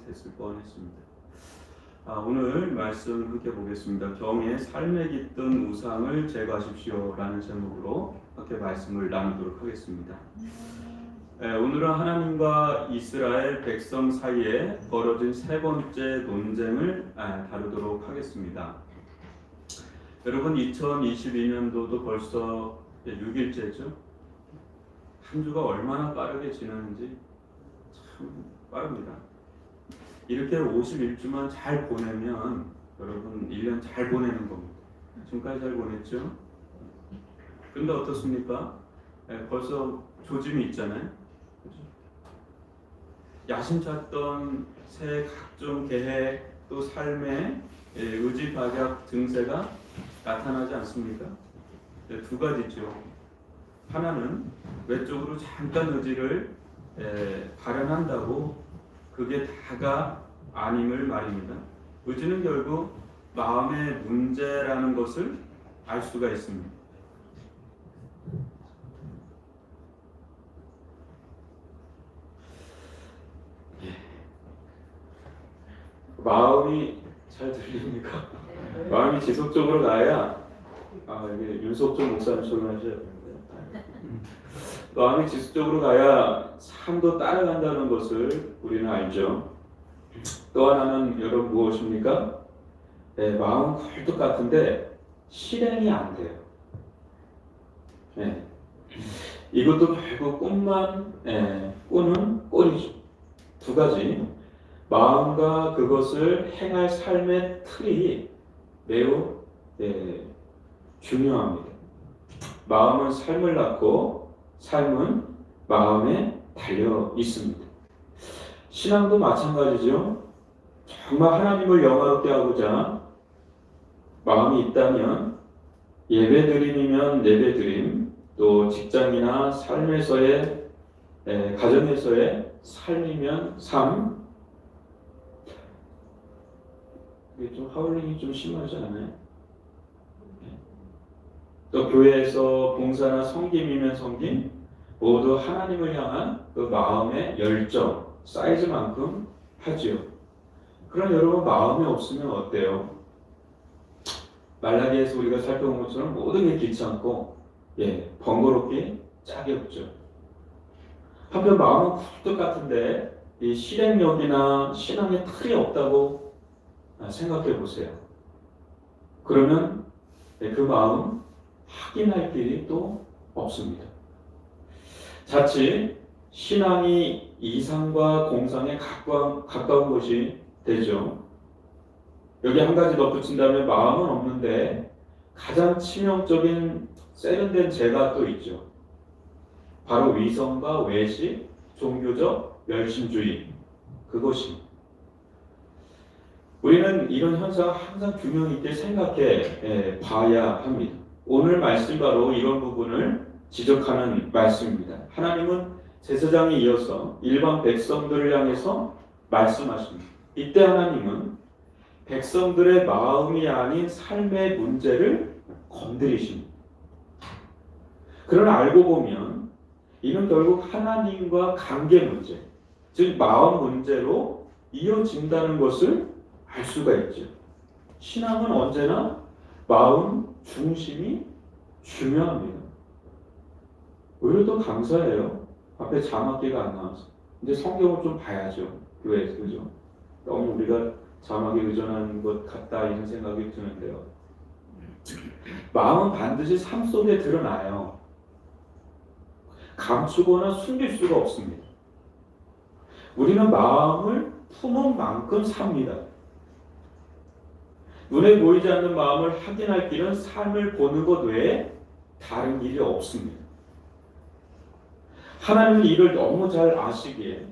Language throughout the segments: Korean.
됐을 뻔했습니다. 오늘 말씀 함께 보겠습니다. 경의 삶에 깃든 우상을 제거하십시오 라는 제목으로 함께 말씀을 나누도록 하겠습니다. 오늘은 하나님과 이스라엘 백성 사이에 벌어진 세 번째 논쟁을 다루도록 하겠습니다. 여러분, 2022년도도 벌써 6일째죠. 한 주가 얼마나 빠르게 지나는지 참 빠릅니다. 이렇게 51주만 잘 보내면 여러분 1년 잘 보내는 겁니다. 지금까지 잘 보냈죠? 근데 어떻습니까? 벌써 조짐이 있잖아요. 그렇죠? 야심찼던 새 각종 계획 또 삶의 의지박약 증세가 나타나지 않습니까? 두 가지죠. 하나는 외적으로 잠깐 의지를 발현한다고 그게 다가 아님을 말입니다. 의지는 결국 마음의 문제라는 것을 알 수가 있습니다. 마음이 잘 들립니까? 마음이 지속적으로 가야 이게 윤석준 목사님처럼 하셔야 되는데 마음이 지속적으로 가야 삶도 따라간다는 것을 우리는 알죠. 또 하나는 여러분 무엇입니까? 마음은 굴뚝 같은데 실행이 안 돼요. 이것도 결국 꾸는 꼴이죠. 두 가지. 마음과 그것을 행할 삶의 틀이 매우 중요합니다. 마음은 삶을 낳고 삶은 마음에 달려 있습니다. 신앙도 마찬가지죠. 정말 하나님을 영화롭게 하고자 마음이 있다면 예배드림이면 예배드림, 또 직장이나 삶에서의 가정에서의 삶이면 삶. 이게 좀 하울링이 좀 심하지 않아요? 또 교회에서 봉사나 섬김이면 섬김, 모두 하나님을 향한 그 마음의 열정, 사이즈만큼 하지요. 그럼 여러분 마음이 없으면 어때요? 말라기에서 우리가 살펴본 것처럼 모든 게 귀찮고 번거롭게 짝이 없죠. 한편 마음은 굴뚝 같은데 이 실행력이나 신앙의 틀이 없다고 생각해 보세요. 그러면 그 마음 확인할 길이 또 없습니다. 자칫 신앙이 이상과 공상에 가까운 것이 되죠. 여기 한 가지 덧붙인다면 마음은 없는데 가장 치명적인 세련된 죄가 또 있죠. 바로 위선과 외식, 종교적 멸심주의, 그것입니다. 우리는 이런 현상을 항상 균형 있게 생각해 봐야 합니다. 오늘 말씀 바로 이런 부분을 지적하는 말씀입니다. 하나님은 제사장에 이어서 일반 백성들을 향해서 말씀하십니다. 이때 하나님은 백성들의 마음이 아닌 삶의 문제를 건드리십니다. 그러나 알고 보면 이는 결국 하나님과 관계 문제, 즉 마음 문제로 이어진다는 것을 알 수가 있죠. 신앙은 언제나 마음 중심이 중요합니다. 오히려 더 감사해요. 앞에 자막기가 안 나와서. 이제 성경을 좀 봐야죠. 교회에서, 그죠? 너무 우리가 자막에 의존하는 것 같다 이런 생각이 드는데요. 마음은 반드시 삶 속에 드러나요. 감추거나 숨길 수가 없습니다. 우리는 마음을 품은 만큼 삽니다. 눈에 보이지 않는 마음을 확인할 길은 삶을 보는 것 외에 다른 길이 없습니다. 하나님은 이를 너무 잘 아시기에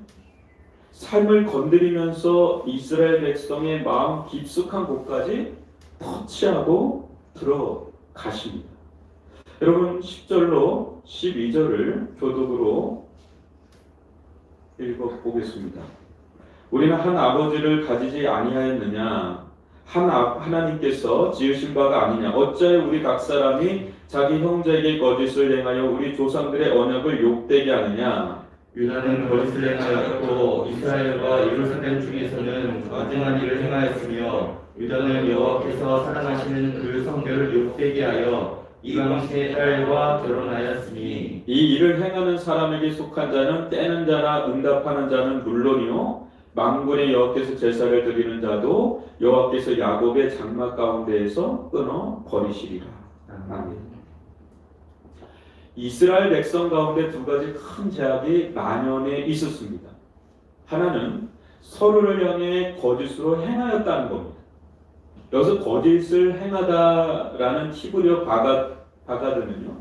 삶을 건드리면서 이스라엘 백성의 마음 깊숙한 곳까지 터치하고 들어가십니다. 여러분 10절로 12절을 교독으로 읽어보겠습니다. 우리는 한 아버지를 가지지 아니하였느냐? 하나님께서 지으신 바가 아니냐? 어찌하여 우리 각 사람이 자기 형제에게 거짓을 행하여 우리 조상들의 언약을 욕되게 하느냐? 유다는 거짓을 행하였고 이스라엘과 예루살렘 중에서는 마땅한 일을 행하였으며 유다는 여호와께서 사랑하시는 그 성결을 욕되게 하여 이방신의 딸과 결혼하였으니 이 일을 행하는 사람에게 속한 자는 떼는 자나 응답하는 자는 물론이요 만군의 여호와께서 제사를 드리는 자도 여호와께서 야곱의 장막 가운데에서 끊어 버리시리라. 아멘. 이스라엘 백성 가운데 두 가지 큰 제약이 만연해 있었습니다. 하나는 서로를 향해 거짓으로 행하였다는 겁니다. 여기서 거짓을 행하다라는 팁을 박아두면요,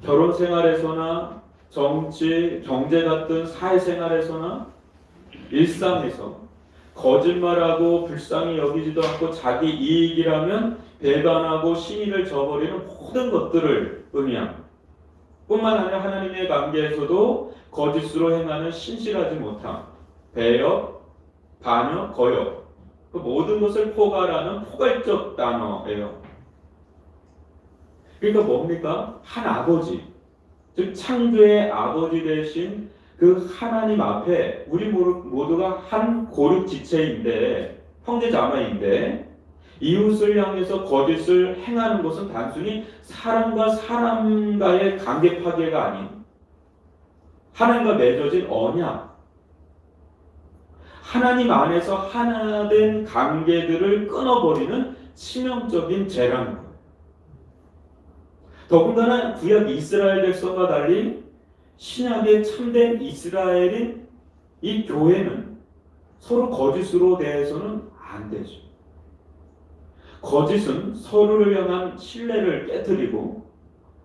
결혼 생활에서나 정치, 경제 같은 사회생활에서나 일상에서 거짓말하고 불쌍히 여기지도 않고 자기 이익이라면 배반하고 신의를 저버리는 모든 것들을 의미합니다. 뿐만 아니라 하나님의 관계에서도 거짓으로 행하는 신실하지 못함, 배역, 반역, 거역, 그 모든 것을 포괄하는 포괄적 단어예요. 그러니까 뭡니까? 한 아버지, 즉 창조의 아버지 되신 그 하나님 앞에 우리 모두가 한 고륙지체인데, 형제자매인데 이웃을 향해서 거짓을 행하는 것은 단순히 사람과 사람과의 관계 파괴가 아닌 하나님과 맺어진 언약, 하나님 안에서 하나된 관계들을 끊어버리는 치명적인 죄라는 거예요. 더군다나 구약 이스라엘 백성과 달리 신약의 참된 이스라엘인 이 교회는 서로 거짓으로 대해서는 안 되죠. 거짓은 서로를 향한 신뢰를 깨뜨리고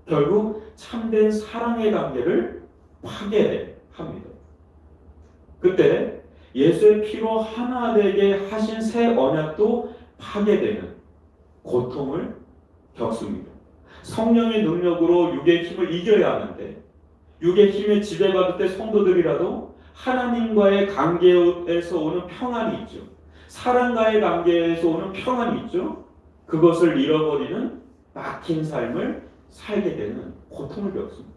결국 참된 사랑의 관계를 파괴합니다. 그때 예수의 피로 하나 되게 하신 새 언약도 파괴되는 고통을 겪습니다. 성령의 능력으로 육의 힘을 이겨야 하는데 육의 힘에 지배받을 때 성도들이라도 하나님과의 관계에서 오는 평안이 있죠. 사랑과의 관계에서 오는 평안이 있죠. 그것을 잃어버리는 막힌 삶을 살게 되는 고통을 겪습니다.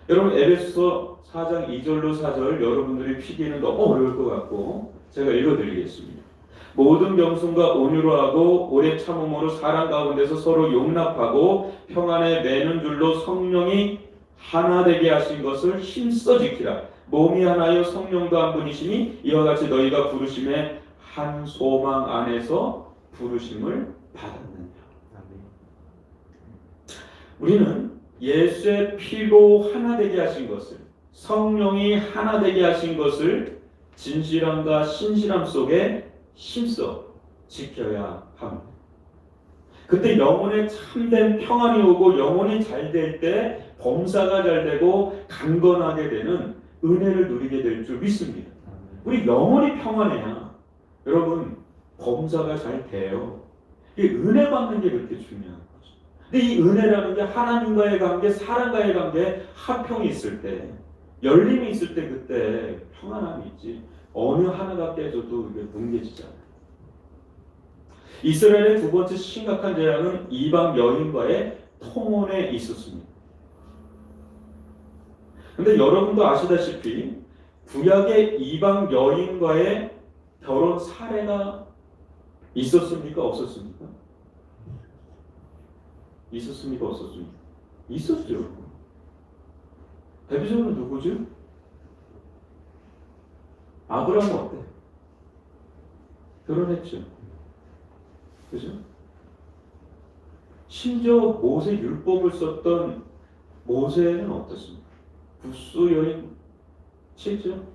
여러분, 에베소서 4장 2절로 4절 여러분들이 피기는 너무 어려울 것 같고 제가 읽어드리겠습니다. 모든 겸손과 온유로 하고 오래 참음으로 사랑 가운데서 서로 용납하고 평안에 매는 줄로 성령이 하나 되게 하신 것을 힘써 지키라. 몸이 하나여 성령도 한 분이시니 이와 같이 너희가 부르심의 한 소망 안에서 부르심을 받았느냐. 우리는 예수의 피로 하나 되게 하신 것을, 성령이 하나 되게 하신 것을 진실함과 신실함 속에 힘써 지켜야 합니다. 그때 영혼에 참된 평안이 오고 영혼이 잘 될 때 범사가 잘 되고 강건하게 되는 은혜를 누리게 될 줄 믿습니다. 우리 영혼이 평안해야 여러분 범사가 잘 돼요. 이 은혜 받는 게 그렇게 중요한 거죠. 근데 이 은혜라는 게 하나님과의 관계, 사람과의 관계, 화평이 있을 때, 열림이 있을 때 그때 평안함이 있지. 어느 하나가 깨져도 이게 뭉개지잖아요. 이스라엘의 두 번째 심각한 재앙은 이방 여인과의 통혼에 있었습니다. 근데 여러분도 아시다시피 구약의 이방 여인과의 결혼 사례가 있었습니까? 없었습니까? 있었습니까? 없었습니까? 있었죠. 대표적으로 누구죠? 아브라함은 어때? 결혼했죠. 그죠? 심지어 모세 율법을 썼던 모세는 어떻습니까? 부스 여인 치죠?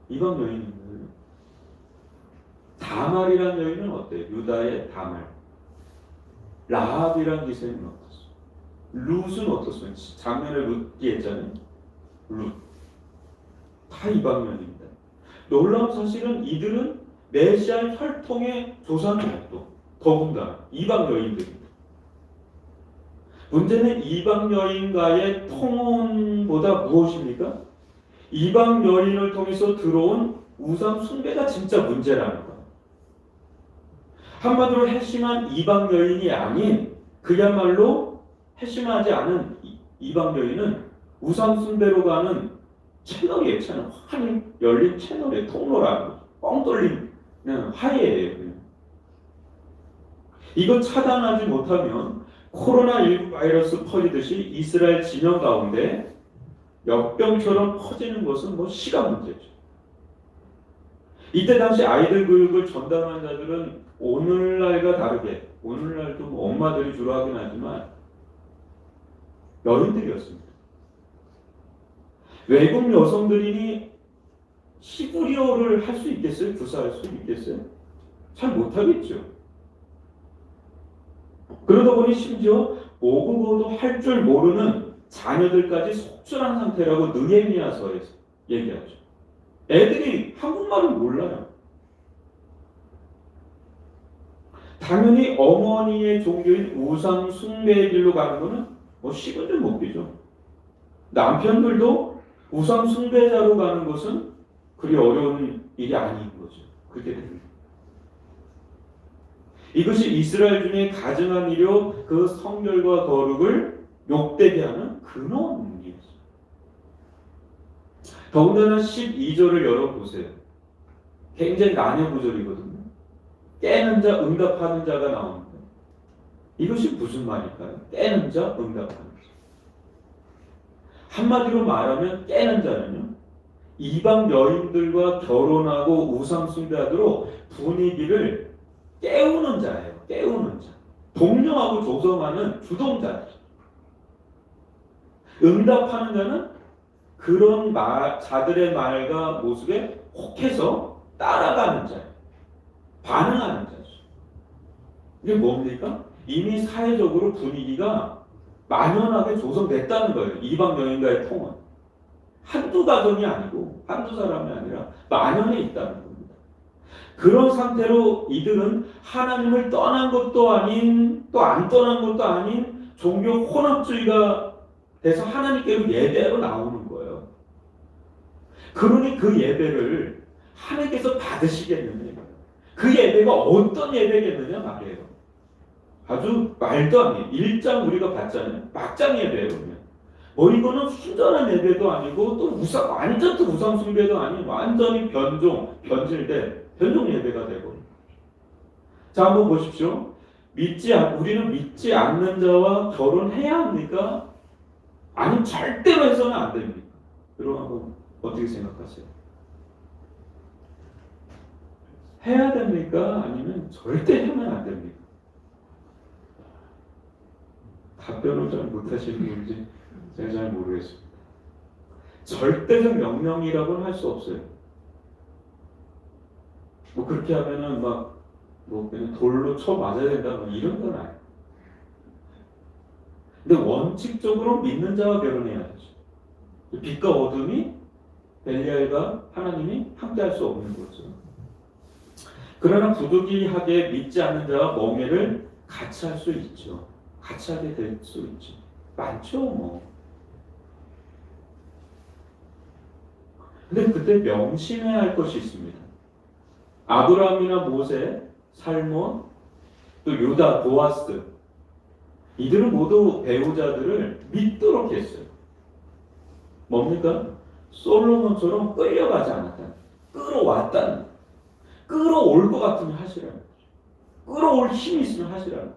이방 여인인가요? 다말이라는 여인은 어때요? 유다의 다말. 라합이라는 기생은 어떻습니까? 룻은 어떻습니까? 작년에 룻기 했잖아요. 룻. 다 이방 여인입니다. 놀라운 사실은 이들은 메시아 혈통의 조상이 없고 더군다나 이방 여인들입니다. 문제는 이방 여인과의 통혼보다 무엇입니까? 이방 여인을 통해서 들어온 우상 숭배가 진짜 문제라는 거예요. 한마디로 핵심한 이방 여인이 아닌 그야말로 핵심하지 않은 이방 여인은 우상 숭배로 가는 채널이에요. 채널. 환히 열린 채널의 통로라는 거죠. 뻥 뚫린 화해예요. 이거 차단하지 못하면 코로나19 바이러스 퍼지듯이 이스라엘 진영 가운데 역병처럼 퍼지는 것은 뭐 시간 문제죠. 이때 당시 아이들 교육을 전담한 자들은 오늘날과 다르게, 오늘날도 뭐 엄마들이 주로 하긴 하지만 여인들이었습니다. 외국 여성들이니 히브리어를 할 수 있겠어요? 구사할 수 있겠어요? 잘 못하겠죠. 그러다 보니 심지어 모국어도 할 줄 모르는 자녀들까지 속출한 상태라고 느헤미야서에서 얘기하죠. 애들이 한국말을 몰라요. 당연히 어머니의 종교인 우상 숭배의 길로 가는 거는 뭐 식은 죽 먹기죠. 남편들도 우상 숭배자로 가는 것은 그리 어려운 일이 아닌 거죠. 그렇게 됩니다. 이것이 이스라엘 중에 가증한 일로 그 성결과 거룩을 욕되게 하는 근원이었어요. 더군다나 12절을 열어보세요. 굉장히 난해 구절이거든요. 깨는 자, 응답하는 자가 나옵니다. 이것이 무슨 말일까요? 깨는 자, 응답하는 자. 한마디로 말하면 깨는 자는요, 이방 여인들과 결혼하고 우상 숭배하도록 분위기를 깨우는 자예요. 깨우는 자. 독려하고 조성하는 주동자죠. 응답하는 자는 그런 자들의 말과 모습에 혹해서 따라가는 자예요. 반응하는 자죠. 이게 뭡니까? 이미 사회적으로 분위기가 만연하게 조성됐다는 거예요. 이방 여인과의 통은. 한두 가정이 아니고 한두 사람이 아니라 만연해 있다는 겁니다. 그런 상태로 이들은 하나님을 떠난 것도 아닌 또 안 떠난 것도 아닌 종교 혼합주의가 돼서 하나님께로 예배로 나오는 거예요. 그러니 그 예배를 하나님께서 받으시겠느냐. 그 예배가 어떤 예배겠느냐 말이에요. 아주 말도 안 돼. 1장 우리가 봤잖아요. 막장 예배예요. 그러면. 뭐 이거는 순전한 예배도 아니고 또 완전 또 우상 숭배도 아닌 완전히 변질된 변종 예배가 되고. 자, 한번 보십시오. 우리는 믿지 않는 자와 결혼해야 합니까? 아니면 절대로 해서는 안 됩니까? 여러분 한번 어떻게 생각하세요? 해야 됩니까? 아니면 절대 하면 안 됩니까? 답변을 잘 못하시는 분인지 제가 잘 모르겠습니다. 절대적 명령이라고는 할 수 없어요. 뭐 그렇게 하면은 그냥 돌로 쳐 맞아야 된다 이런 건 아니에요. 근데 원칙적으로 믿는 자와 결혼해야 되죠. 빛과 어둠이 벨리알과 하나님이 함께할 수 없는 거죠. 그러나 부득이하게 믿지 않는 자와 멍해를 같이 할 수 있죠. 같이 하게 될 수 있죠. 많죠, 뭐. 근데 그때 명심해야 할 것이 있습니다. 아브라함이나 모세, 살몬, 또 유다, 보아스 이들은 모두 배우자들을 믿도록 했어요. 뭡니까? 솔로몬처럼 끌려가지 않았다. 끌어왔다는, 끌어올 것 같으면 하시라는 거죠. 끌어올 힘이 있으면 하시라는 거죠.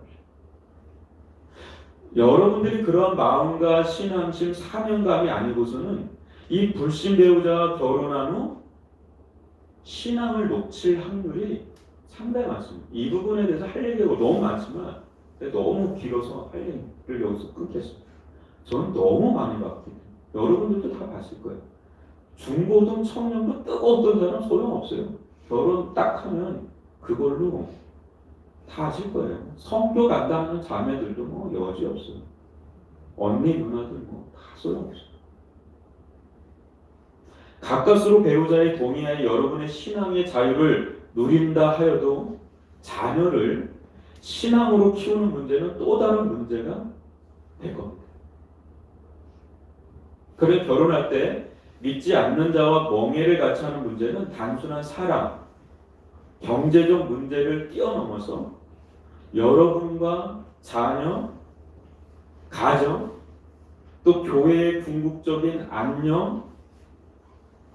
여러분들이 그러한 마음과 신앙심, 사명감이 아니고서는 이 불신 배우자와 결혼한 후 신앙을 놓칠 확률이 상당히 많습니다. 이 부분에 대해서 할 얘기가 너무 많지만 너무 길어서 할 얘기를 여기서 끊겠습니다. 저는 너무 많이 봤기 때문에 여러분들도 다 봤을 거예요. 중고등 청년도 뜨거웠던 사람 소용없어요. 결혼 딱 하면 그걸로 다 하실 거예요. 성교 간다 하는 자매들도 뭐 여지 없어요. 언니 누나들 뭐 다 소용없어요. 가까스로 배우자의 동의하에 여러분의 신앙의 자유를 누린다 하여도 자녀를 신앙으로 키우는 문제는 또 다른 문제가 될 겁니다. 그래 결혼할 때 믿지 않는 자와 멍해를 같이 하는 문제는 단순한 사랑, 경제적 문제를 뛰어넘어서 여러분과 자녀, 가정, 또 교회의 궁극적인 안녕,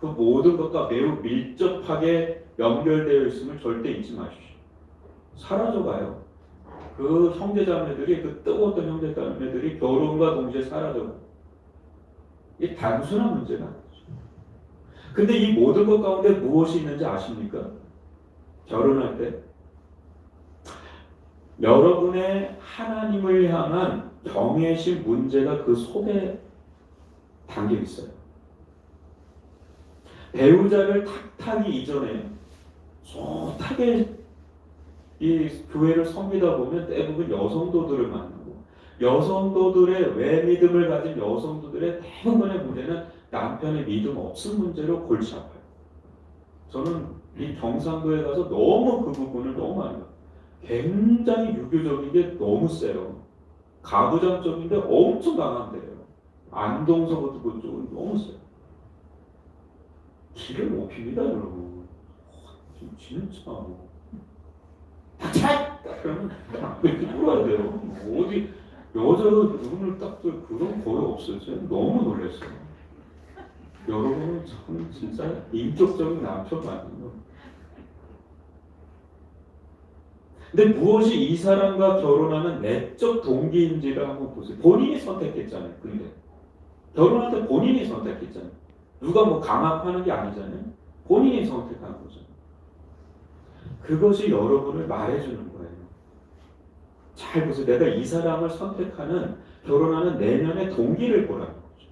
그 모든 것과 매우 밀접하게 연결되어 있음을 절대 잊지 마십시오. 사라져가요. 그 형제자매들이, 그 뜨거웠던 형제자매들이 결혼과 동시에 사라져가요. 이게 단순한 문제가 아니죠. 근데 이 모든 것 가운데 무엇이 있는지 아십니까? 결혼할 때 여러분의 하나님을 향한 경외심 문제가 그 속에 담겨 있어요. 배우자를 탁탁이 이전에 숱하게 이 교회를 섬기다 보면 대부분 여성도들을 만나고, 여성도들의 외믿음을 가진 여성도들의 대부분의 문제는 남편의 믿음 없음 문제로 골치 아파요. 저는 이 경상도에 가서 너무 그 부분을 너무 많이 봐요. 굉장히 유교적인 게 너무 세요. 가부장적인데 엄청 강한데요. 안동서부터 그쪽은 너무 세요. 길을 못 핍니다, 여러분. 진짜. 다 그러면 이렇게 풀어야 돼요. 어디 여자 눈을 딱 뜰 그런 거의 없어요. 제가 너무 놀랐어요. 여러분은 참 진짜 인격적인 남편 맞는 거. 근데 무엇이 이 사람과 결혼하는 내적 동기인지를 한번 보세요. 본인이 선택했잖아요. 근데 결혼할 때 본인이 선택했잖아요. 누가 뭐 강압하는 게 아니잖아요. 본인이 선택한 거죠. 그것이 여러분을 말해주는 거예요. 잘 보세요. 내가 이 사람을 선택하는, 결혼하는 내면의 동기를 보라는 거죠.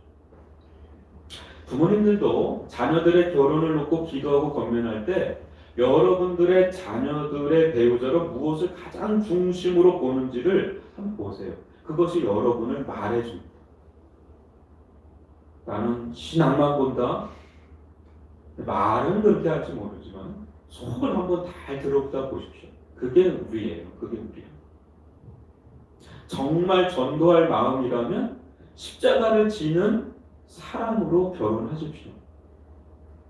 부모님들도 자녀들의 결혼을 놓고 기도하고 권면할 때 여러분들의 자녀들의 배우자로 무엇을 가장 중심으로 보는지를 한번 보세요. 그것이 여러분을 말해줍니다. 나는 신앙만 본다. 말은 그렇게 할지 모르지만 속을 한번 잘 들어보다 보십시오. 그게 우리예요. 그게 우리예요. 정말 전도할 마음이라면 십자가를 지는 사람으로 결혼하십시오.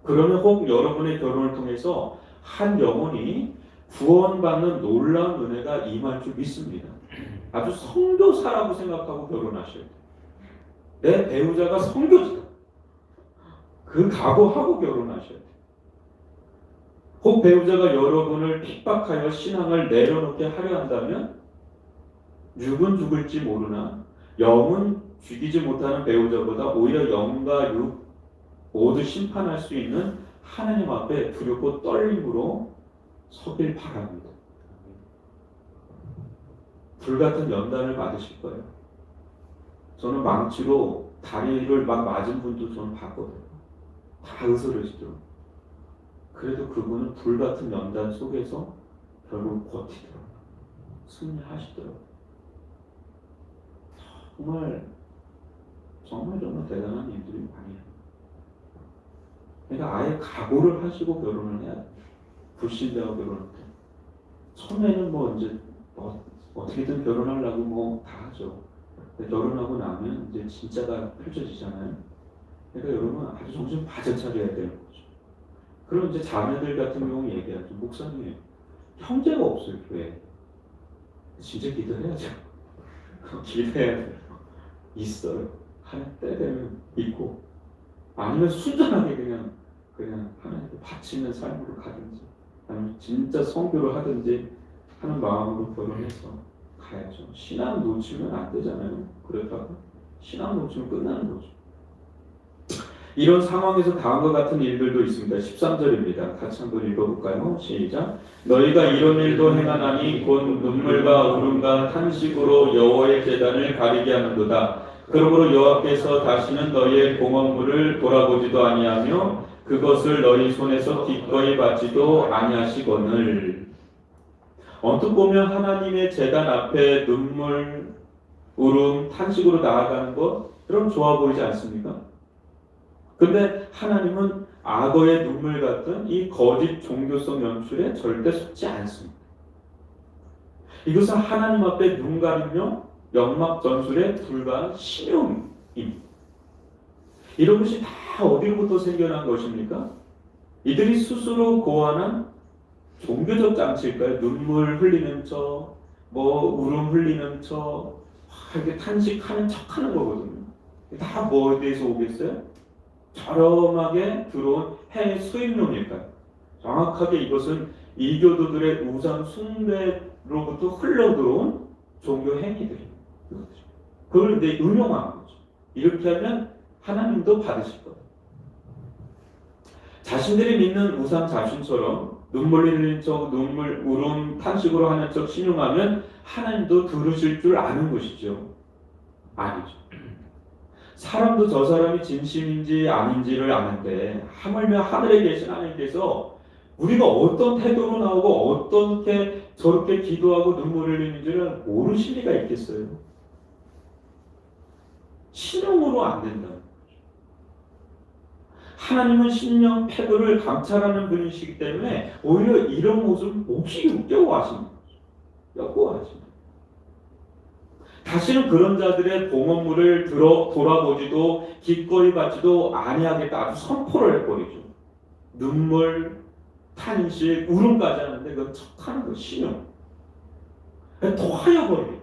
그러면 혹 여러분의 결혼을 통해서 한 영혼이 구원받는 놀라운 은혜가 임할 줄 믿습니다. 아주 선교사라고 생각하고 결혼하셔야 돼요. 내 배우자가 선교사다. 그 각오하고 결혼하셔야 돼요. 혹 배우자가 여러분을 핍박하여 신앙을 내려놓게 하려 한다면 육은 죽을지 모르나 영은 죽이지 못하는 배우자보다 오히려 영과 육 모두 심판할 수 있는 하나님 앞에 두렵고 떨림으로 서길 바랍니다. 불같은 연단을 받으실 거예요. 저는 망치로 다리를 막 맞은 분도 저는 봤거든요. 다 으스러지더라고요. 그래도 그분은 불같은 연단 속에서 결국 버티더라고요. 승리하시더라고요. 정말 대단한 일들이 많이 해요. 그러니까 아예 각오를 하시고 결혼을 해야 돼요. 불신자와 결혼할 때. 처음에는 뭐 이제 어떻게든 결혼하려고 뭐 다 하죠. 근데 결혼하고 나면 이제 진짜가 펼쳐지잖아요. 그러니까 여러분 아주 정신 바짝 차려야 되는 거죠. 그럼 이제 자매들 같은 경우 얘기하죠. 목사님, 형제가 없어요, 교회에. 진짜 기도해야죠. 기도해야 돼요. 있어요. 할 때 되면 있고, 아니면 순전하게 그냥 하나님께 바치는 삶으로 가든지, 아니면 진짜 선교를 하든지 하는 마음으로 결혼해서 가야죠. 신앙 놓치면 안 되잖아요. 그러다가 신앙 놓치면 끝나는 거죠. 이런 상황에서 다음과 같은 일들도 있습니다. 13절입니다. 같이 한번 읽어볼까요? 시작. 너희가 이런 일도 행하나니 곧 눈물과 울음과 탄식으로 여호와의 제단을 가리게 하는도다. 그러므로 여호와께서 다시는 너희의 공헌물을 돌아보지도 아니하며 그것을 너희 손에서 기꺼이 받지도 아니하시거늘. 언뜻 보면 하나님의 제단 앞에 눈물, 울음, 탄식으로 나아가는 것, 그럼 좋아 보이지 않습니까? 근데 하나님은 악어의 눈물 같은 이 거짓 종교성 연출에 절대 속지 않습니다. 이것은 하나님 앞에 눈 가리며 연막 전술에 불과한 신용입니다. 이런 것이 다 어디로부터 생겨난 것입니까? 이들이 스스로 고안한 종교적 장치일까요? 눈물 흘리는 척, 울음 흘리는 척, 이렇게 탄식하는 척하는 거거든요. 다 뭐에 대해서 오겠어요? 저렴하게 들어온 해의 수입료니까요. 정확하게 이것은 이교도들의 우상 숭배로부터 흘러들어온 종교 행위들입니다. 그걸 이제 응용한 거죠. 이렇게 하면 하나님도 받으실 거예요. 자신들이 믿는 우상 자신처럼 눈물 흘리는 척, 눈물, 울음, 탄식으로 하는 척 신용하면 하나님도 들으실 줄 아는 것이죠. 아니죠. 사람도 저 사람이 진심인지 아닌지를 아는데 하물며 하늘에 계신 하나님께서 우리가 어떤 태도로 나오고 어떻게 저렇게 기도하고 눈물을 흘리는지를 모르실 리가 있겠어요. 신용으로 안 된다는 거죠. 하나님은 신령 태도를 감찰하는 분이시기 때문에 오히려 이런 모습을 몹시 역겨워하십니다. 역겨워하십니다. 다시는 그런 자들의 봉헌물을 돌아보지도 기꺼이 받지도 아니하겠다. 아주 선포를 해버리죠. 눈물, 탄식, 울음까지 하는데 그건 척하는 거 신용. 토하여버리겠다.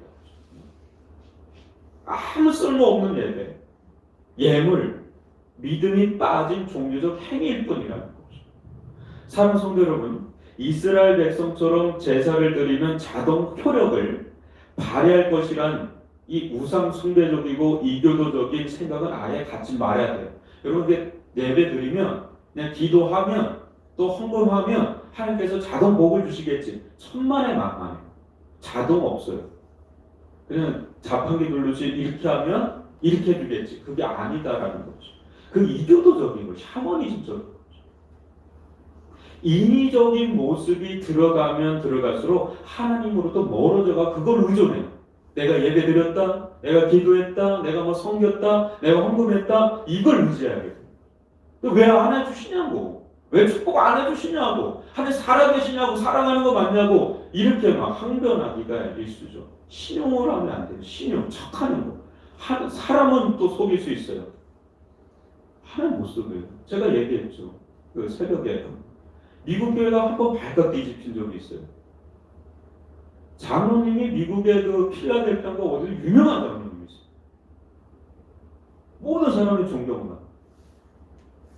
아무 쓸모없는 예배, 예물, 믿음이 빠진 종교적 행위일 뿐이라는 거죠. 사랑하는 성도 여러분, 이스라엘 백성처럼 제사를 드리는 자동 효력을 발휘할 것이란 이 우상 숭배적이고 이교도적인 생각은 아예 갖지 말아야 돼요. 여러분, 예배 드리면 그냥 기도하면 또 헌금하면 하나님께서 자동 복을 주시겠지. 천만의 만만해요. 자동 없어요. 그냥 자판기 누르지 이렇게 하면 이렇게 해주겠지. 그게 아니다라는 거죠. 그 이교도적인 거, 샤머니즘적인 거죠. 인위적인 모습이 들어가면 들어갈수록 하나님으로부터 멀어져가 그걸 의존해요. 내가 예배 드렸다, 내가 기도했다, 내가 뭐 섬겼다, 내가 헌금했다, 이걸 의지해야겠다. 왜 안 해주시냐고, 왜 축복 안 해주시냐고, 하나님 살아계시냐고, 사랑하는 거 맞냐고, 이렇게 막 항변하기가 일수죠. 신용을 하면 안 돼요. 신용, 척하는 거. 사람은 또 속일 수 있어요. 하나님 못 속여요. 제가 얘기했죠. 그 새벽에 미국 교회가 한번 발칵 뒤집힌 적이 있어요. 장로님이 미국의 그 필라델피아가 어디 유명한 장로님이 있어요. 모든 사람이 존경을 하고.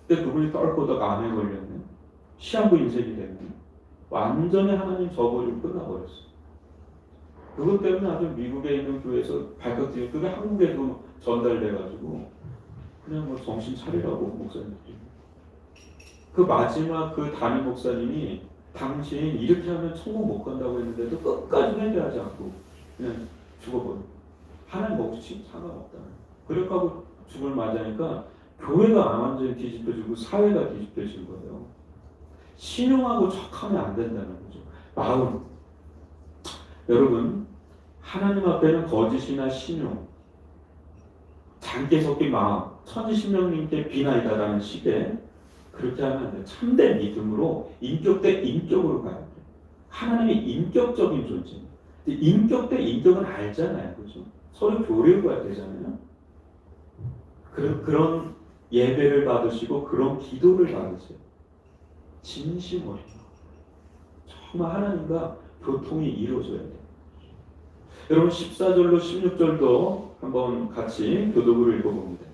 근데 그분이 떨고다가 암에 걸렸네. 시한부 인생이 됐네. 완전히 하나님 저버리고 끝나버렸어요. 그것 때문에 아주 미국에 있는 교회에서 발칵 뒤집힌 그게 한국에도 전달돼가지고 그냥 뭐 정신 차리라고 목사님들이. 그 마지막 그 담임 목사님이 당신 이렇게 하면 천국 못 간다고 했는데도 끝까지 회개하지 않고 그냥 죽어버려. 하나님 먹으시 상관없다. 그렇게 하고 죽을 맞으니까 교회가 완전히 뒤집혀지고 사회가 뒤집혀진 거예요. 신용하고 척하면 안 된다는 거죠. 마음. 여러분, 하나님 앞에는 거짓이나 신용, 장기 섞인 마음, 천지신명님께 비나이다라는 식의 그렇게 하면 안 돼요. 참된 믿음으로 인격 대 인격으로 가야 돼요. 하나님이 인격적인 존재입니다. 인격 대 인격은 알잖아요. 그죠? 서로 교류가 되잖아요. 그런 예배를 받으시고 그런 기도를 받으세요. 진심으로. 정말 하나님과 교통이 이루어져야 돼요. 여러분 14절로 16절도 한번 같이 교독으로 읽어봅니다.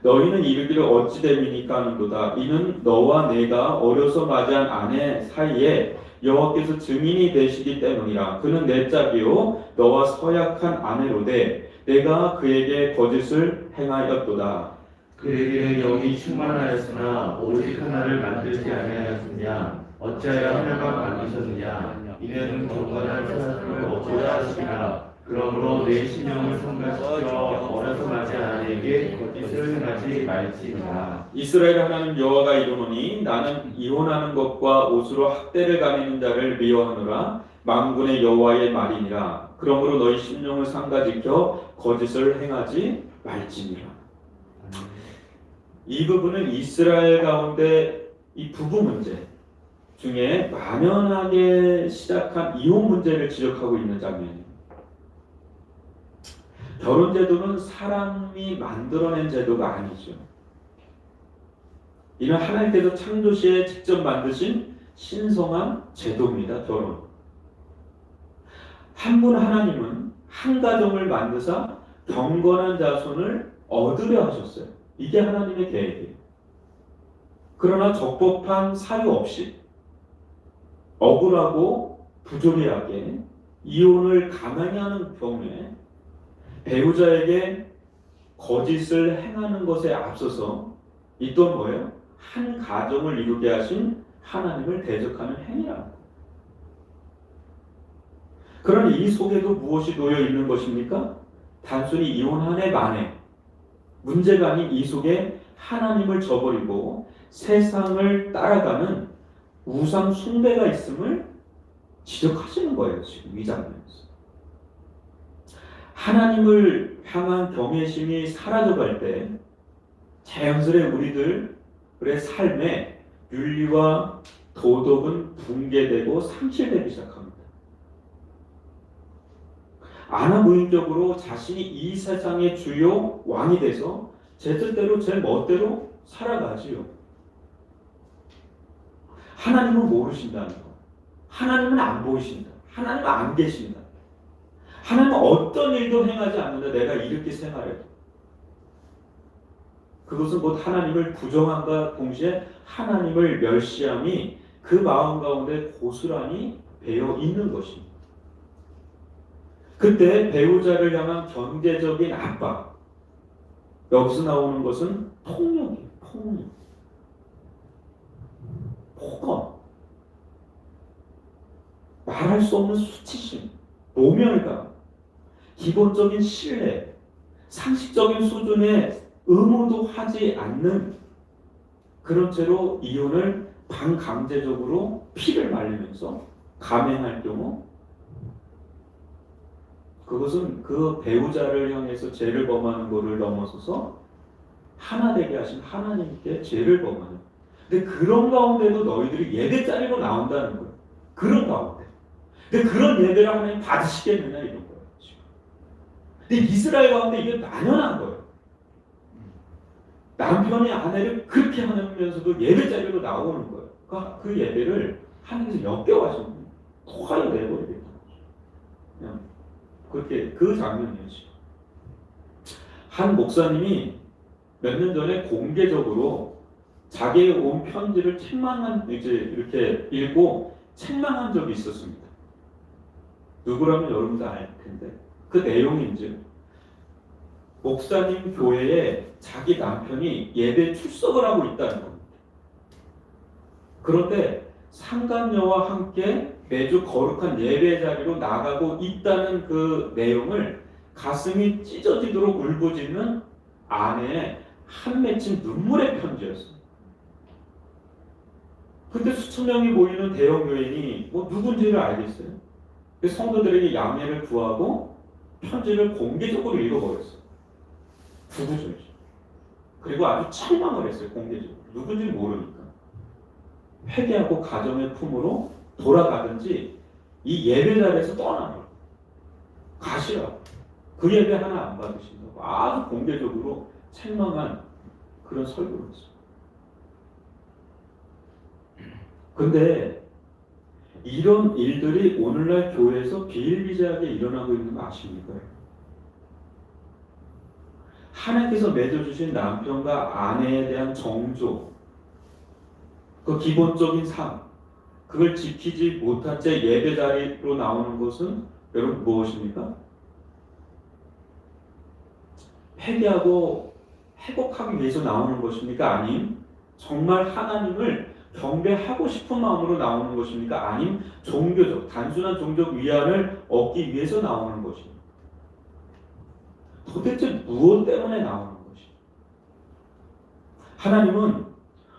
너희는 이르기를 어찌 됨이니까 하는도다. 이는 너와 내가 어려서 맞이한 아내 사이에 여호와께서 증인이 되시기 때문이라. 그는 내 짝이요 너와 서약한 아내로되 내가 그에게 거짓을 행하였도다. 그에게는 영이 충만하였으나 오직 하나를 만들지 아니하였느냐. 어찌하여 하나가 만드셨느냐. 이는 경건한 사람을 얻고자 하시니라. 그러므로 내 신령을 성결시켜 어려서 맞이한 아내에게 거짓을 행하지 말지니라. 이스라엘 하나님 여호와가 이르노니 나는 이혼하는 것과 옷으로 학대를 가리는 자를 미워하노라. 만군의 여호와의 말이니라. 그러므로 너희 심령을 상가지켜 거짓을 행하지 말지니라. 이 부분은 이스라엘 가운데 이 부부 문제 중에 만연하게 시작한 이혼 문제를 지적하고 있는 장면입니다. 결혼 제도는 사람이 만들어낸 제도가 아니죠. 이는 하나님께서 창조시에 직접 만드신 신성한 제도입니다. 결혼. 한 분 하나님은 한 가정을 만드사 경건한 자손을 얻으려 하셨어요. 이게 하나님의 계획이에요. 그러나 적법한 사유 없이 억울하고 부조리하게 이혼을 가만히 하는 경우에 배우자에게 거짓을 행하는 것에 앞서서 이 또한 뭐예요? 한 가정을 이루게 하신 하나님을 대적하는 행위라는 거예요. 그러나 이 속에도 무엇이 놓여 있는 것입니까? 단순히 이혼 한 해 만에 문제가 아닌 이 속에 하나님을 저버리고 세상을 따라가는 우상 숭배가 있음을 지적하시는 거예요. 지금 이 장면에서. 하나님을 향한 경외심이 사라져갈 때 자연스레 우리들의 삶에 윤리와 도덕은 붕괴되고 상실되기 시작합니다. 아나무인격으로 자신이 이 세상의 주요 왕이 돼서 제 뜻대로 제 멋대로 살아가지요. 하나님은 모르신다는 거. 하나님은 안 보이신다. 하나님은 안 계신다. 하나님은 어떤 일도 행하지 않는다. 내가 이렇게 생활해도. 그것은 곧 하나님을 부정함과 동시에 하나님을 멸시함이 그 마음 가운데 고스란히 배어 있는 것입니다. 그때 배우자를 향한 경제적인 압박, 여기서 나오는 것은 폭력이에요. 폭력. 폭언. 말할 수 없는 수치심, 모멸감, 기본적인 신뢰, 상식적인 수준의 의무도 하지 않는 그런 채로 이혼을 반강제적으로 피를 말리면서 감행할 경우 그것은 그 배우자를 향해서 죄를 범하는 것을 넘어서서 하나 되게 하신 하나님께 죄를 범하는. 근데 그런 가운데도 너희들이 예배자리로 나온다는 거예요. 그런 가운데. 근데 그런 예배를 하나님 받으시겠느냐 이런 거예요. 지금. 근데 이스라엘 가운데 이게 만연한 거예요. 남편이 아내를 그렇게 하면서도 예배자리로 나오는 거예요. 그러니까 그 예배를 하나님께서 역겨워하시는 거예요. 토하여 내버리겠다. 그냥 그렇게 그 장면이에요. 지금. 한 목사님이 몇 년 전에 공개적으로 자기의 온 편지를 책망한 이제 이렇게 읽고 책망한 적이 있었습니다. 누구라면 여러분도 알 텐데 그 내용인지 목사님 교회에 자기 남편이 예배 출석을 하고 있다는 겁니다. 그런데 상간녀와 함께 매주 거룩한 예배 자리로 나가고 있다는 그 내용을 가슴이 찢어지도록 울부짖는 아내의 한 맺힌 눈물의 편지였어요. 그때 수천 명이 모이는 대형 교인이 뭐 누군지를 알겠어요. 성도들에게 양해를 구하고 편지를 공개적으로 읽어버렸어요. 구구절절. 그리고 아주 철망을 했어요. 공개적으로. 누군지 모르니까. 회개하고 가정의 품으로 돌아가든지 이 예배 자리에서 떠나라. 가시라고. 그 예배 하나 안 받으신다고 아주 공개적으로 책망한 그런 설교였어요. 근데 이런 일들이 오늘날 교회에서 비일비재하게 일어나고 있는 거 아십니까? 하나님께서 맺어주신 남편과 아내에 대한 정조, 그 기본적인 삶, 그걸 지키지 못한 채 예배 자리로 나오는 것은 여러분 무엇입니까? 회개하고 회복하기 위해서 나오는 것입니까? 아님 정말 하나님을 경배하고 싶은 마음으로 나오는 것입니까? 아님 종교적, 단순한 종교적 위안을 얻기 위해서 나오는 것입니까? 도대체 무엇 때문에 나오는 것입니까? 하나님은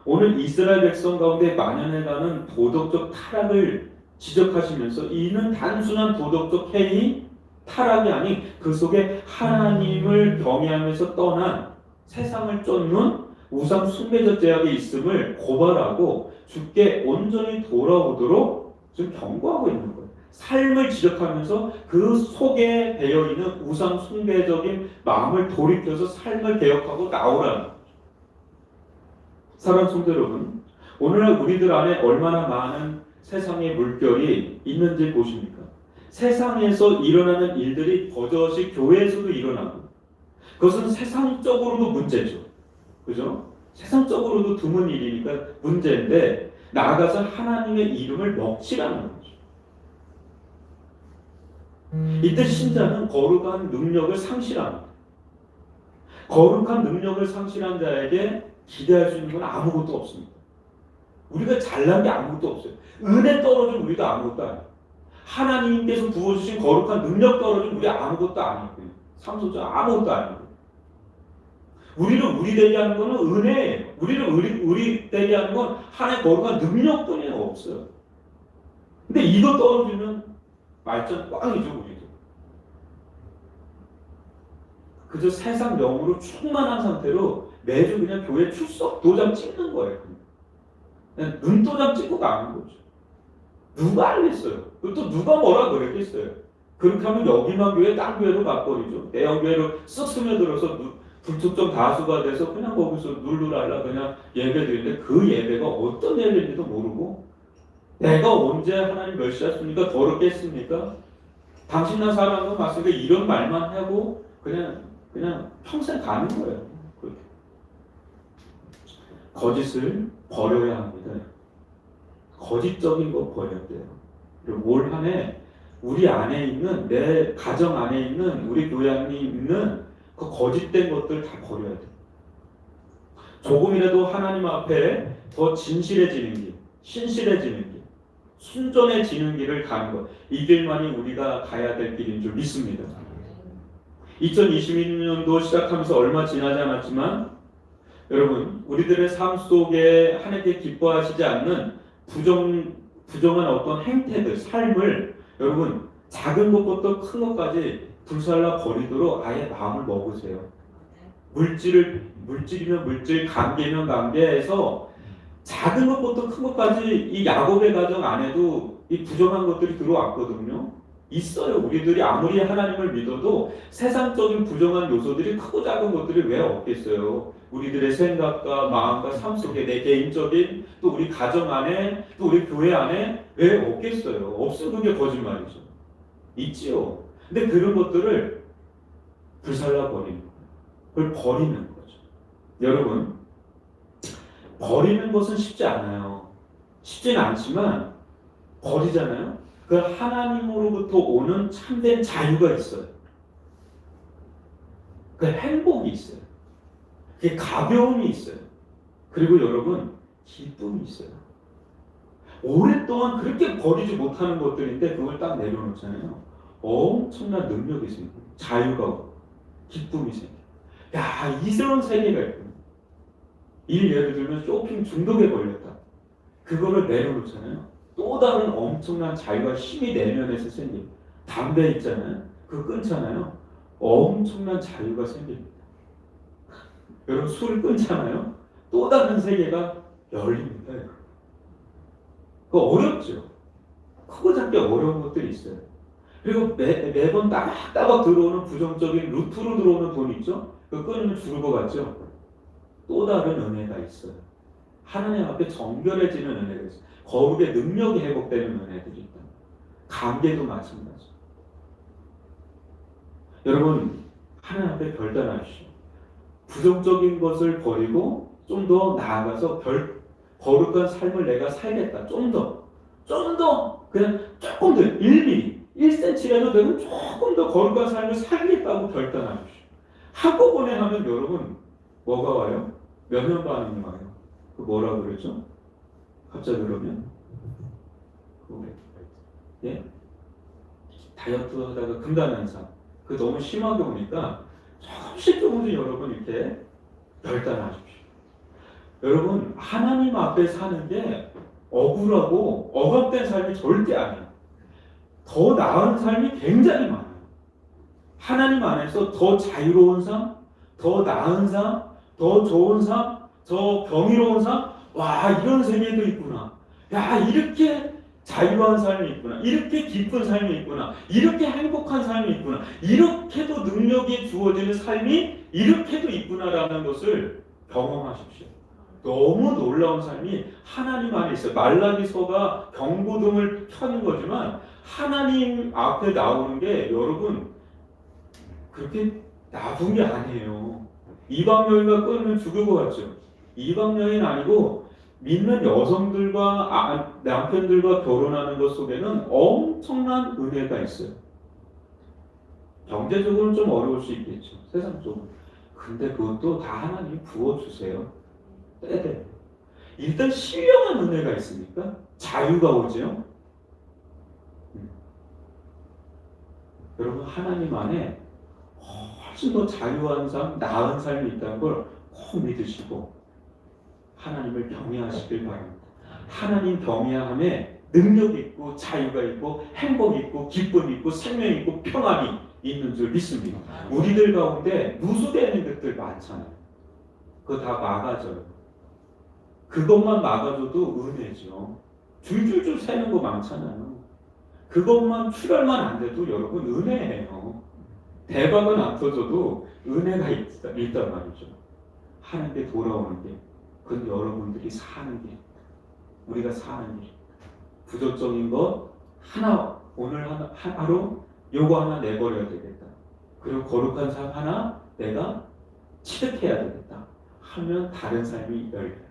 오늘 이스라엘 백성 가운데 만연해가는 도덕적 타락을 지적하시면서 이는 단순한 도덕적 행위, 타락이 아닌 그 속에 하나님을 경외하면서 떠난 세상을 쫓는 우상 숭배적 죄악이 있음을 고발하고 주께 온전히 돌아오도록 지금 경고하고 있는 거예요. 삶을 지적하면서 그 속에 배어있는 우상 숭배적인 마음을 돌이켜서 삶을 개혁하고 나오라는 거죠. 사랑하는 성도 여러분, 오늘날 우리들 안에 얼마나 많은 세상의 물결이 있는지 보십니까? 세상에서 일어나는 일들이 버젓이 교회에서도 일어나고 그것은 세상적으로도 문제죠. 그죠? 세상적으로도 드문 일이니까 문제인데 나아가서 하나님의 이름을 먹칠하는 거죠. 이때 신자는 거룩한 능력을 상실합니다. 거룩한 능력을 상실한 자에게 기대할 수 있는 건 아무것도 없습니다. 우리가 잘난 게 아무것도 없어요. 은혜 떨어진 우리도 아무것도 아니에요. 하나님께서 부어주신 거룩한 능력 떨어진 우리 아무것도 아니고요. 삼소자 아무것도 아니고. 우리를 우리 되게 하는 것은 은혜예요. 우리를 우리 되게 하는 건 하나님의 거룩한 능력뿐이 없어요. 근데 이거 떨어지면 말짱 꽝이죠, 우리도. 그저 세상 영으로 충만한 상태로 매주 그냥 교회 출석 도장 찍는 거예요. 그냥 눈도장 찍고 가는 거죠. 누가 알겠어요? 또 누가 뭐라 그랬겠어요? 그렇게 하면 여기만 교회 딴 교회로 바꿔버리죠. 대형 교회로 쓱 스며들어서 불특정 다수가 돼서 그냥 거기서 룰루랄라 그냥 예배 드리는데 그 예배가 어떤 예배인지도 모르고 내가 언제 하나님 멸시했습니까? 더럽겠습니까? 당신 나 사랑한 거 맞습니까? 이런 말만 하고 그냥 평생 가는 거예요. 그렇게. 거짓을 버려야 합니다. 거짓적인 거 버려야 돼요. 그리고 올 한 해 우리 안에 있는 내 가정 안에 있는 우리 교회 안에 있는 그 거짓된 것들 다 버려야 돼요. 조금이라도 하나님 앞에 더 진실해지는 길, 신실해지는 길, 순전해지는 길을 가는 것. 이 길만이 우리가 가야 될 길인 줄 믿습니다. 2022년도 시작하면서 얼마 지나지 않았지만 여러분 우리들의 삶 속에 하나님께 기뻐하시지 않는 부정한 어떤 행태들, 삶을 여러분 작은 것부터 큰 것까지 불살라 버리도록 아예 마음을 먹으세요. 물질이면 물질, 관계면 관계에서 작은 것부터 큰 것까지 이 야곱의 가정 안에도 이 부정한 것들이 들어왔거든요. 있어요. 우리들이 아무리 하나님을 믿어도 세상적인 부정한 요소들이 크고 작은 것들이 왜 없겠어요. 우리들의 생각과 마음과 삶 속에 내 개인적인 또 우리 가정 안에 또 우리 교회 안에 왜 없겠어요. 없으면 그게 거짓말이죠. 있지요. 근데 그런 것들을 불살라 버리는 거예요. 그걸 버리는 거죠. 여러분 버리는 것은 쉽지 않아요. 쉽지는 않지만 버리잖아요. 그 하나님으로부터 오는 참된 자유가 있어요. 그 행복이 있어요. 그 가벼움이 있어요. 그리고 여러분 기쁨이 있어요. 오랫동안 그렇게 버리지 못하는 것들인데 그걸 딱 내려놓잖아요. 엄청난 능력이 생겨요. 자유가 오고 기쁨이 생겨요. 야, 이런 세계가 있군요. 예를 들면 쇼핑 중독에 걸렸다. 그거를 내려놓잖아요. 또 다른 엄청난 자유와 힘이 내면에서 생깁니다. 담배 있잖아요. 그거 끊잖아요. 엄청난 자유가 생깁니다. 여러분 술을 끊잖아요. 또 다른 세계가 열립니다. 그거 어렵죠. 크고 작게 어려운 것들이 있어요. 그리고 매번 따박따박 들어오는 부정적인 루트로 들어오는 돈 있죠. 그거 끊으면 죽을 것 같죠. 또 다른 은혜가 있어요. 하나님 앞에 정결해지는 은혜가 있어요. 거룩의 능력이 회복되는 은혜들이 있다. 관계도 마찬가지. 여러분 하나님 앞에 결단하십시오. 부정적인 것을 버리고 좀 더 나아가서 거룩한 삶을 내가 살겠다. 좀 더 그냥 조금 더 1mm, 1cm라도 되면 조금 더 거룩한 삶을 살겠다고 결단하십시오. 한꺼번에 하면 여러분 뭐가 와요? 면역 반응이 와요. 그 뭐라 그러죠? 갑자기 그러면 예? 다이어트 하다가 금단 현상 그 너무 심하게 오니까 조금씩 여러분 이렇게 결단하십시오. 여러분 하나님 앞에 사는 게 억울하고 억압된 삶이 절대 아니에요. 더 나은 삶이 굉장히 많아요. 하나님 안에서 더 자유로운 삶, 더 나은 삶, 더 좋은 삶, 더 경이로운 삶, 와 이런 세계도 있구나. 야 이렇게 자유한 삶이 있구나. 이렇게 기쁜 삶이 있구나. 이렇게 행복한 삶이 있구나. 이렇게도 능력이 주어지는 삶이 이렇게도 있구나라는 것을 경험하십시오. 너무 놀라운 삶이 하나님 안에 있어요. 말라기서가 경고등을 켜는 거지만 하나님 앞에 나오는 게 여러분 그렇게 나쁜 게 아니에요. 이방 여인과 끊으면 죽을 것 같죠. 이방 여인 아니고 믿는 여성들과 남편들과 결혼하는 것 속에는 엄청난 은혜가 있어요. 경제적으로는 좀 어려울 수 있겠죠. 세상적으로. 근데 그것도 다 하나님이 부어주세요. 때때로. 일단 신령한 은혜가 있으니까 자유가 오죠. 여러분 하나님 안에 훨씬 더 자유한 삶, 나은 삶이 있다는 걸 꼭 믿으시고 하나님을 경외하시길 바랍니다. 하나님 경외함에 능력 있고 자유가 있고 행복 있고 기쁨 있고 생명 있고 평안이 있는 줄 믿습니다. 우리들 가운데 누수되는 것들 많잖아요. 그거 다 막아져요. 그것만 막아줘도 은혜죠. 줄줄줄 새는 거 많잖아요. 그것만 출혈만 안 돼도 여러분 은혜예요. 대박은 안 터져도 은혜가 있단 말이죠. 하나님께 돌아오는 게 그건 여러분들이 사는 게 우리가 사는 일. 부조적인 것 하나 오늘 하루 요거 하나 내버려야 되겠다. 그리고 거룩한 삶 하나 내가 취득해야 되겠다. 하면 다른 삶이 열려요.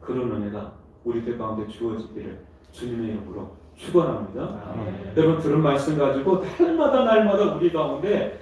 그런 은혜가 우리들 가운데 주어지기를 주님의 이름으로 축원합니다. 여러분 들은 말씀 가지고 날마다 우리 가운데